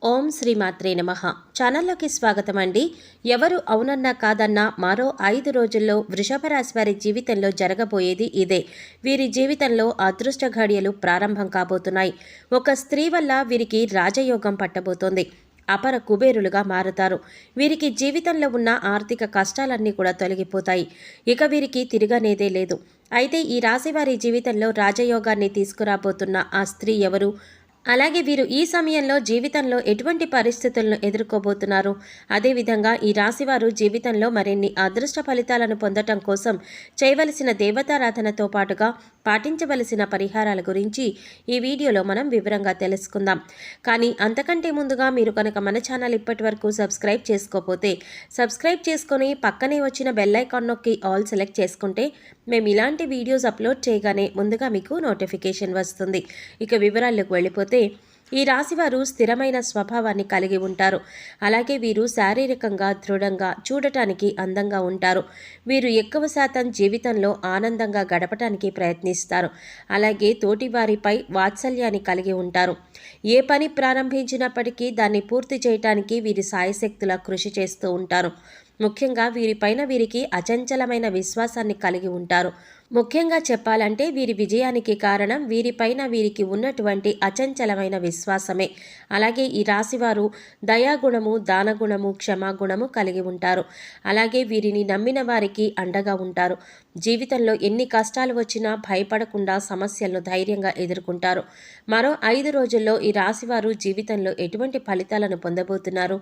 ఓం శ్రీ మాత్రే నమః. ఛానల్లోకి స్వాగతం అండి. ఎవరు అవునన్నా కాదన్నా మరో 5 రోజుల్లో వృషభ రాశి వారి జీవితంలో జరగబోయేది ఇదే. వీరి జీవితంలో అదృష్ట ఘడియలు ప్రారంభం కాబోతున్నాయి. ఒక స్త్రీ వల్ల వీరికి రాజయోగం పట్టబోతోంది. అపర కుబేరులుగా మారుతారు. వీరికి జీవితంలో ఉన్న ఆర్థిక కష్టాలన్నీ కూడా తొలగిపోతాయి. ఇక వీరికి తిరగనేదే లేదు. అయితే ఈ రాశి వారి జీవితంలో రాజయోగాన్ని తీసుకురాబోతున్న ఆ స్త్రీ ఎవరు? అలాగే వీరు ఈ సమయంలో జీవితంలో ఎటువంటి పరిస్థితులను ఎదుర్కోబోతున్నారు? అదేవిధంగా ఈ రాశివారు జీవితంలో మరిన్ని అదృష్ట ఫలితాలను పొందటం కోసం చేయవలసిన దేవతారాధనతో పాటుగా పాటించవలసిన పరిహారాల గురించి ఈ వీడియోలో మనం వివరంగా తెలుసుకుందాం. కానీ అంతకంటే ముందుగా మీరు కనుక మన ఛానల్ ఇప్పటి వరకు సబ్స్క్రైబ్ చేసుకోకపోతే సబ్స్క్రైబ్ చేసుకొని పక్కనే వచ్చిన బెల్ ఐకాన్ నొక్కి ఆల్ సెలెక్ట్ చేసుకుంటే మేము ఇలాంటి వీడియోస్ అప్లోడ్ చేయగానే ముందుగా మీకు నోటిఫికేషన్ వస్తుంది. ఇక వివరాల్లోకి వెళ్ళిపోతే ఈ రాశివారు స్థిరమైన స్వభావాన్ని కలిగి ఉంటారు. అలాగే వీరు శారీరకంగా దృఢంగా చూడటానికి అందంగా ఉంటారు. వీరు ఎక్కువ శాతం జీవితంలో ఆనందంగా గడపటానికి ప్రయత్నిస్తారు. అలాగే తోటివారిపై వాత్సల్యాన్ని కలిగి ఉంటారు. ఏ పని ప్రారంభించినప్పటికీ దాన్ని పూర్తి చేయటానికి వీరి సాయశక్తులా కృషి చేస్తూ ఉంటారు. ముఖ్యంగా వీరిపైన వీరికి అచంచలమైన విశ్వాసాన్ని కలిగి ఉంటారు. ముఖ్యంగా చెప్పాలంటే వీరి విజయానికి కారణం వీరిపైన వీరికి ఉన్నటువంటి అచంచలమైన విశ్వాసమే. అలాగే ఈ రాశివారు దయాగుణము, దానగుణము, క్షమాగుణము కలిగి ఉంటారు. అలాగే వీరిని నమ్మిన వారికి అండగా ఉంటారు. జీవితంలో ఎన్ని కష్టాలు వచ్చినా భయపడకుండా సమస్యలను ధైర్యంగా ఎదుర్కొంటారు. మరో 5 రోజుల్లో ఈ రాశివారు జీవితంలో ఎటువంటి ఫలితాలను పొందబోతున్నారు?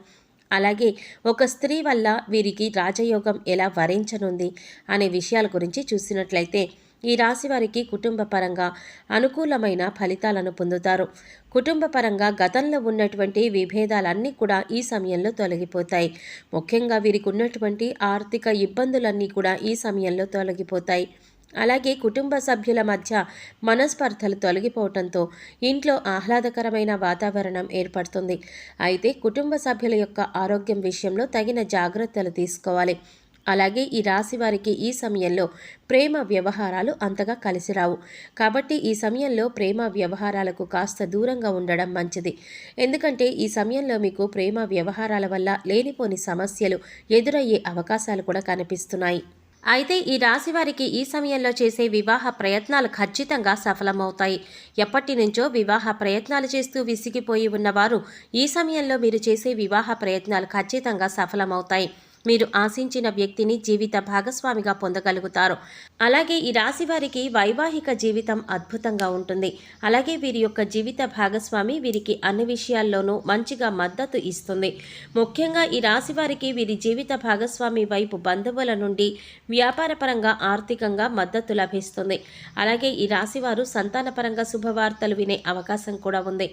అలాగే ఒక స్త్రీ వల్ల వీరికి రాజయోగం ఎలా వరించనుంది అనే విషయాల గురించి చూసినట్లయితే ఈ రాశి వారికి కుటుంబ పరంగా అనుకూలమైన ఫలితాలను పొందుతారు. కుటుంబ పరంగా గతంలో ఉన్నటువంటి విభేదాలన్నీ కూడా ఈ సమయంలో తొలగిపోతాయి. ముఖ్యంగా వీరికి ఉన్నటువంటి ఆర్థిక ఇబ్బందులన్నీ కూడా ఈ సమయంలో తొలగిపోతాయి. అలాగే కుటుంబ సభ్యుల మధ్య మనస్పర్ధలు తొలగిపోవడంతో ఇంట్లో ఆహ్లాదకరమైన వాతావరణం ఏర్పడుతుంది. అయితే కుటుంబ సభ్యుల యొక్క ఆరోగ్యం విషయంలో తగిన జాగ్రత్తలు తీసుకోవాలి. అలాగే ఈ రాశి వారికి ఈ సమయంలో ప్రేమ వ్యవహారాలు అంతగా కలిసి రావు. కాబట్టి ఈ సమయంలో ప్రేమ వ్యవహారాలకు కాస్త దూరంగా ఉండడం మంచిది. ఎందుకంటే ఈ సమయంలో మీకు ప్రేమ వ్యవహారాల వల్ల లేనిపోని సమస్యలు ఎదురయ్యే అవకాశాలు కూడా కనిపిస్తున్నాయి. అయితే ఈ రాశి వారికి ఈ సమయంలో చేసే వివాహ ప్రయత్నాలు ఖచ్చితంగా సఫలమవుతాయి. ఎప్పటి నుంచో వివాహ ప్రయత్నాలు చేస్తూ విసిగిపోయి ఉన్నవారు ఈ సమయంలో మీరు చేసే వివాహ ప్రయత్నాలు ఖచ్చితంగా సఫలమవుతాయి. మీరు ఆశించిన వ్యక్తిని జీవిత భాగస్వామిగా పొందగలుగుతారు. అలాగే ఈ రాశి వారికి వైవాహిక జీవితం అద్భుతంగా ఉంటుంది. అలాగే వీరి యొక్క జీవిత భాగస్వామి వీరికి అన్ని విషయాల్లోనూ మంచిగా మద్దతు ఇస్తుంది. ముఖ్యంగా ఈ రాశి వారికి వీరి జీవిత భాగస్వామి వైపు బంధువుల నుండి వ్యాపారపరంగా ఆర్థికంగా మద్దతు లభిస్తుంది. అలాగే ఈ రాశి వారు సంతానపరంగా శుభవార్తలు వినే అవకాశం కూడా ఉంది.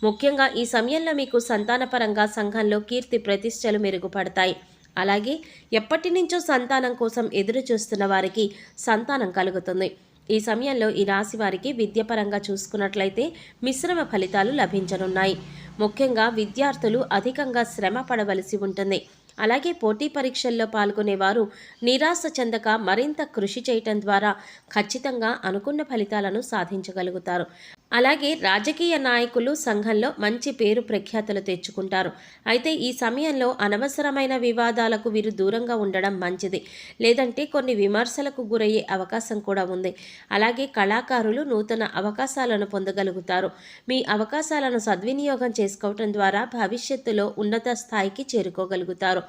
ముఖ్యంగా ఈ సమయంలో మీకు సంతానపరంగా సంఘంలో కీర్తి ప్రతిష్టలు మెరుగుపడతాయి. అలాగే ఎప్పటి నుంచో సంతానం కోసం ఎదురు చూస్తున్న వారికి సంతానం కలుగుతుంది. ఈ సమయంలో ఈ రాశి వారికి విద్యపరంగా చూసుకున్నట్లయితే మిశ్రమ ఫలితాలు లభించనున్నాయి. ముఖ్యంగా విద్యార్థులు అధికంగా శ్రమ పడవలసి ఉంటుంది. అలాగే పోటీ పరీక్షల్లో పాల్గొనేవారు నిరాశ చెందక మరింత కృషి చేయటం ద్వారా ఖచ్చితంగా అనుకున్న ఫలితాలను సాధించగలుగుతారు. అలాగే రాజకీయ నాయకులు సంఘంలో మంచి పేరు ప్రఖ్యాతులు తెచ్చుకుంటారు. అయితే ఈ సమయంలో అనవసరమైన వివాదాలకు వీరు దూరంగా ఉండడం మంచిది. లేదంటే కొన్ని విమర్శలకు గురయ్యే అవకాశం కూడా ఉంది. అలాగే కళాకారులు నూతన అవకాశాలను పొందగలుగుతారు. మీ అవకాశాలను సద్వినియోగం చేసుకోవటం ద్వారా భవిష్యత్తులో ఉన్నత స్థాయికి చేరుకోగలుగుతారు.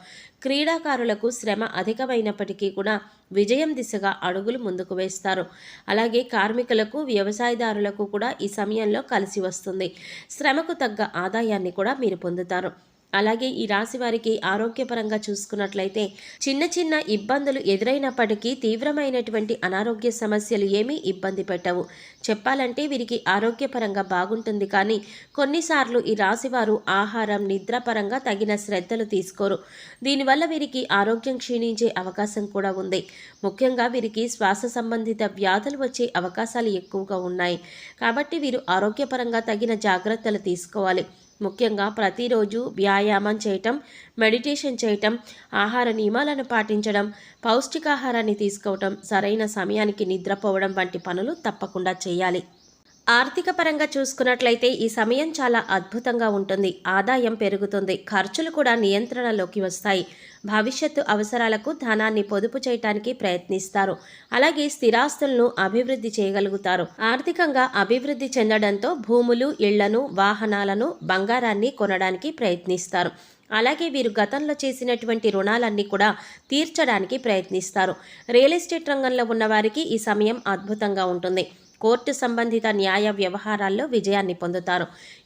క్రీడాకారులకు శ్రమ అధికమైనప్పటికీ కూడా విజయం దిశగా అడుగులు ముందుకు వేస్తారు. అలాగే కార్మికులకు, వ్యవసాయదారులకు కూడా ఈ సమయంలో కలిసి వస్తుంది. శ్రమకు తగ్గ ఆదాయాన్ని కూడా మీరు పొందుతారు. అలాగే ఈ రాశి వారికి ఆరోగ్యపరంగా చూసుకున్నట్లయితే చిన్న చిన్న ఇబ్బందులు ఎదురైనప్పటికీ తీవ్రమైనటువంటి అనారోగ్య సమస్యలు ఏమీ ఇబ్బంది పెట్టవు. చెప్పాలంటే వీరికి ఆరోగ్యపరంగా బాగుంటుంది. కానీ కొన్నిసార్లు ఈ రాశివారు ఆహారం, నిద్రపరంగా తగిన శ్రద్ధలు తీసుకోరు. దీనివల్ల వీరికి ఆరోగ్యం క్షీణించే అవకాశం కూడా ఉంది. ముఖ్యంగా వీరికి శ్వాస సంబంధిత వ్యాధులు వచ్చే అవకాశాలు ఎక్కువగా ఉన్నాయి. కాబట్టి వీరు ఆరోగ్యపరంగా తగిన జాగ్రత్తలు తీసుకోవాలి. ముఖ్యంగా ప్రతిరోజు వ్యాయామం చేయటం, మెడిటేషన్ చేయటం, ఆహార నియమాలను పాటించడం, పౌష్టికాహారాన్ని తీసుకోవటం, సరైన సమయానికి నిద్రపోవడం వంటి పనులు తప్పకుండా చేయాలి. ఆర్థిక పరంగా చూసుకున్నట్లయితే ఈ సమయం చాలా అద్భుతంగా ఉంటుంది. ఆదాయం పెరుగుతుంది, ఖర్చులు కూడా నియంత్రణలోకి వస్తాయి. భవిష్యత్తు అవసరాలకు ధనాన్ని పొదుపు చేయటానికి ప్రయత్నిస్తారు. అలాగే స్థిరాస్తులను అభివృద్ధి చేయగలుగుతారు. ఆర్థికంగా అభివృద్ధి చెందడంతో భూములు, ఇళ్లను, వాహనాలను, బంగారాన్ని కొనడానికి ప్రయత్నిస్తారు. అలాగే వీరు గతంలో చేసినటువంటి రుణాలన్నీ కూడా తీర్చడానికి ప్రయత్నిస్తారు. రియల్ ఎస్టేట్ రంగంలో ఉన్నవారికి ఈ సమయం అద్భుతంగా ఉంటుంది. కోర్టు సంబంధిత న్యాయ వ్యవహారాల్లో విజయాన్ని పొందుతారు.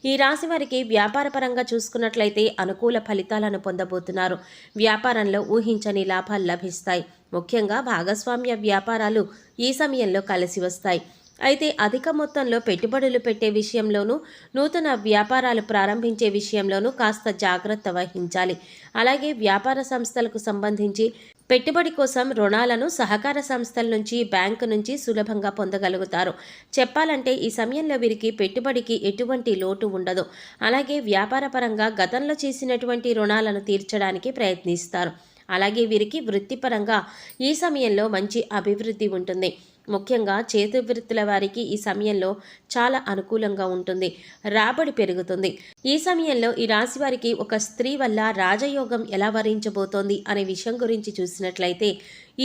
ఈ రాశి వారికి వ్యాపారపరంగా చూసుకున్నట్లయితే అనుకూల ఫలితాలను పొందబోతున్నారు. వ్యాపారంలో ఊహించని లాభాలు లభిస్తాయి. ముఖ్యంగా భాగస్వామ్య వ్యాపారాలు ఈ సమయంలో కలిసి వస్తాయి. అయితే అధిక మొత్తంలో పెట్టుబడులు పెట్టే విషయంలోనూ, నూతన వ్యాపారాలు ప్రారంభించే విషయంలోనూ కాస్త జాగ్రత్త వహించాలి. అలాగే వ్యాపార సంస్థలకు సంబంధించి పెట్టుబడి కోసం రుణాలను సహకార సంస్థల నుంచి, బ్యాంకు నుంచి సులభంగా పొందగలుగుతారు. చెప్పాలంటే ఈ సమయంలో వీరికి పెట్టుబడికి ఎటువంటి లోటు ఉండదు. అలాగే వ్యాపారపరంగా గతంలో చేసినటువంటి రుణాలను తీర్చడానికి ప్రయత్నిస్తారు. అలాగే వీరికి వృత్తిపరంగా ఈ సమయంలో మంచి అభివృద్ధి ఉంటుంది. ముఖ్యంగా చేతి వృత్తుల వారికి ఈ సమయంలో చాలా అనుకూలంగా ఉంటుంది. రాబడి పెరుగుతుంది. ఈ సమయంలో ఈ రాశి వారికి ఒక స్త్రీ వల్ల రాజయోగం ఎలా వరించబోతోంది అనే విషయం గురించి చూసినట్లయితే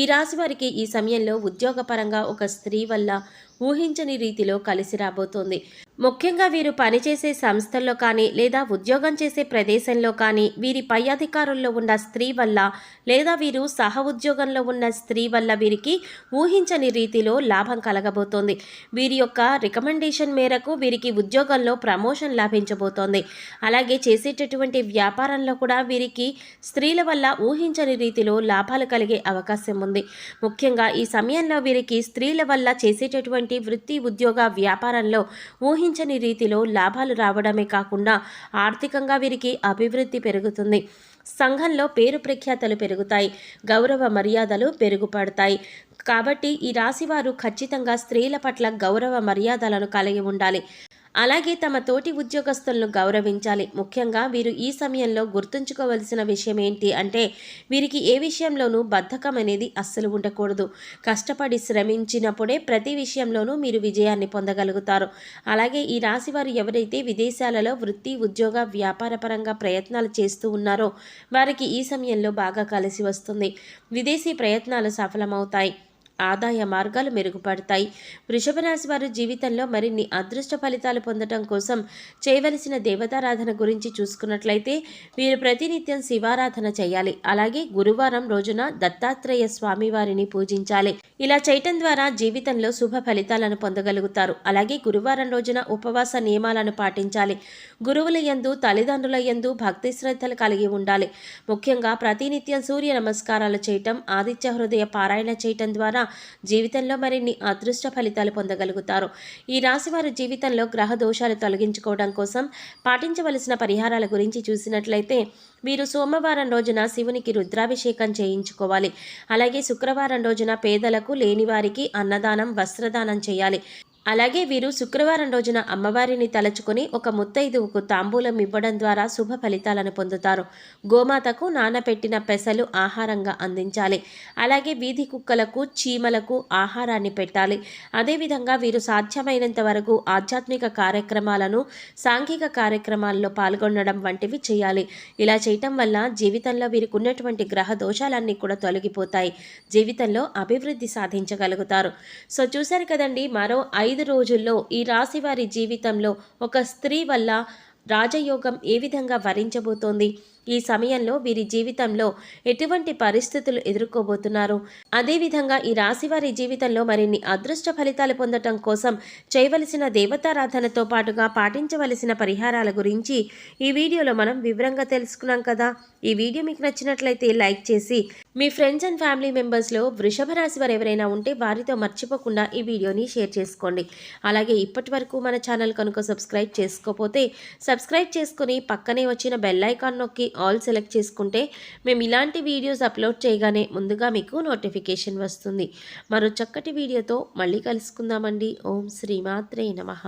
ఈ రాశి వారికి ఈ సమయంలో ఉద్యోగపరంగా ఒక స్త్రీ వల్ల ఊహించని రీతిలో కలిసి రాబోతోంది. ముఖ్యంగా వీరు పనిచేసే సంస్థల్లో కానీ లేదా ఉద్యోగం చేసే ప్రదేశంలో కానీ వీరి పై అధికారుల్లో ఉన్న స్త్రీ వల్ల లేదా వీరు సహ ఉద్యోగంలో ఉన్న స్త్రీ వల్ల వీరికి ఊహించని రీతిలో లాభం కలగబోతోంది. వీరి యొక్క రికమెండేషన్ మేరకు వీరికి ఉద్యోగంలో ప్రమోషన్ లభించబోతోంది. అలాగే చేసేటటువంటి వ్యాపారంలో కూడా వీరికి స్త్రీల వల్ల ఊహించని రీతిలో లాభాలు కలిగే అవకాశం ఉంది. ముఖ్యంగా ఈ సమయంలో వీరికి స్త్రీల వల్ల చేసేటటువంటి వృత్తి, ఉద్యోగ, వ్యాపారంలో ఊహించని రీతిలో లాభాలు రావడమే కాకుండా ఆర్థికంగా వీరికి అభివృద్ధి పెరుగుతుంది. సంఘంలో పేరు ప్రఖ్యాతలు పెరుగుతాయి. గౌరవ మర్యాదలు పెరుగుపడతాయి. కాబట్టి ఈ రాశివారు ఖచ్చితంగా స్త్రీల పట్ల గౌరవ మర్యాదలను కలిగి ఉండాలి. అలాగే తమ తోటి ఉద్యోగస్తులను గౌరవించాలి. ముఖ్యంగా వీరు ఈ సమయంలో గుర్తుంచుకోవలసిన విషయం ఏంటి అంటే వీరికి ఏ విషయంలోనూ బద్ధకం అనేది అస్సలు ఉండకూడదు. కష్టపడి శ్రమించినప్పుడే ప్రతి విషయంలోనూ మీరు విజయాన్ని పొందగలుగుతారు. అలాగే ఈ రాశి వారు ఎవరైతే విదేశాలలో వృత్తి, ఉద్యోగ, వ్యాపార పరంగా ప్రయత్నాలు చేస్తూ ఉన్నారో వారికి ఈ సమయంలో బాగా కలిసి వస్తుంది. విదేశీ ప్రయత్నాలు సఫలమవుతాయి. ఆదాయ మార్గాలు మెరుగుపడతాయి. వృషభ రాశి వారు జీవితంలో మరిన్ని అదృష్ట ఫలితాలు పొందడం కోసం చేయవలసిన దేవతారాధన గురించి చూసుకున్నట్లయితే వీరు ప్రతినిత్యం శివారాధన చేయాలి. అలాగే గురువారం రోజున దత్తాత్రేయ స్వామి వారిని పూజించాలి. ఇలా చేయటం ద్వారా జీవితంలో శుభ ఫలితాలను పొందగలుగుతారు. అలాగే గురువారం రోజున ఉపవాస నియమాలను పాటించాలి. గురువుల యందు, తల్లిదండ్రుల యందు భక్తి శ్రద్ధలు కలిగి ఉండాలి. ముఖ్యంగా ప్రతినిత్యం సూర్య నమస్కారాలు చేయటం, ఆదిత్య హృదయ పారాయణ చేయటం ద్వారా జీవితంలో మరిన్ని అదృష్ట ఫలితాలు పొందగలుగుతారు. ఈ రాశి వారి జీవితంలో గ్రహ దోషాలు తొలగించుకోవడం కోసం పాటించవలసిన పరిహారాల గురించి చూసినట్లయితే వీరు సోమవారం రోజున శివునికి రుద్రాభిషేకం చేయించుకోవాలి. అలాగే శుక్రవారం రోజున పేదలకు, లేనివారికి అన్నదానం, వస్త్రదానం చేయాలి. అలాగే వీరు శుక్రవారం రోజున అమ్మవారిని తలచుకొని ఒక ముత్తైదువుకు తాంబూలం ఇవ్వడం ద్వారా శుభ ఫలితాలను పొందుతారు. గోమాతకు నానబెట్టిన పెసలు ఆహారంగా అందించాలి. అలాగే వీధి కుక్కలకు, చీమలకు ఆహారాన్ని పెట్టాలి. అదేవిధంగా వీరు సాధ్యమైనంత వరకు ఆధ్యాత్మిక కార్యక్రమాలను, సాంఘిక కార్యక్రమాల్లో పాల్గొనడం వంటివి చేయాలి. ఇలా చేయటం వల్ల జీవితంలో వీరికి ఉన్నటువంటి గ్రహ దోషాలన్నీ కూడా తొలగిపోతాయి. జీవితంలో అభివృద్ధి సాధించగలుగుతారు. సో చూశారు కదండి, మరో 5 రోజుల్లో ఈ రాశి వారి జీవితంలో ఒక స్త్రీ వల్ల రాజయోగం ఏ విధంగా వరించబోతోంది, ఈ సమయంలో వీరి జీవితంలో ఎటువంటి పరిస్థితులు ఎదుర్కోబోతున్నారు, అదేవిధంగా ఈ రాశి వారి జీవితంలో మరిన్ని అదృష్ట ఫలితాలు పొందటం కోసం చేయవలసిన దేవతారాధనతో పాటుగా పాటించవలసిన పరిహారాల గురించి ఈ వీడియోలో మనం వివరంగా తెలుసుకున్నాం కదా. ఈ వీడియో మీకు నచ్చినట్లయితే లైక్ చేసి మీ ఫ్రెండ్స్ అండ్ ఫ్యామిలీ మెంబర్స్లో వృషభ రాశి వారు ఎవరైనా ఉంటే వారితో మర్చిపోకుండా ఈ వీడియోని షేర్ చేసుకోండి. అలాగే ఇప్పటి వరకు మన ఛానల్ కనుక సబ్స్క్రైబ్ చేసుకోకపోతే సబ్స్క్రైబ్ చేసుకుని పక్కనే వచ్చిన బెల్ ఐకాన్ నొక్కి ఆల్ సెలెక్ట్ చేసుకుంటే మేము ఇలాంటి వీడియోస్ అప్లోడ్ చేయగానే ముందుగా మీకు నోటిఫికేషన్ వస్తుంది. మరో చక్కటి వీడియోతో మళ్ళీ కలుసుకుందామండి. ఓం శ్రీమాత్రే నమః.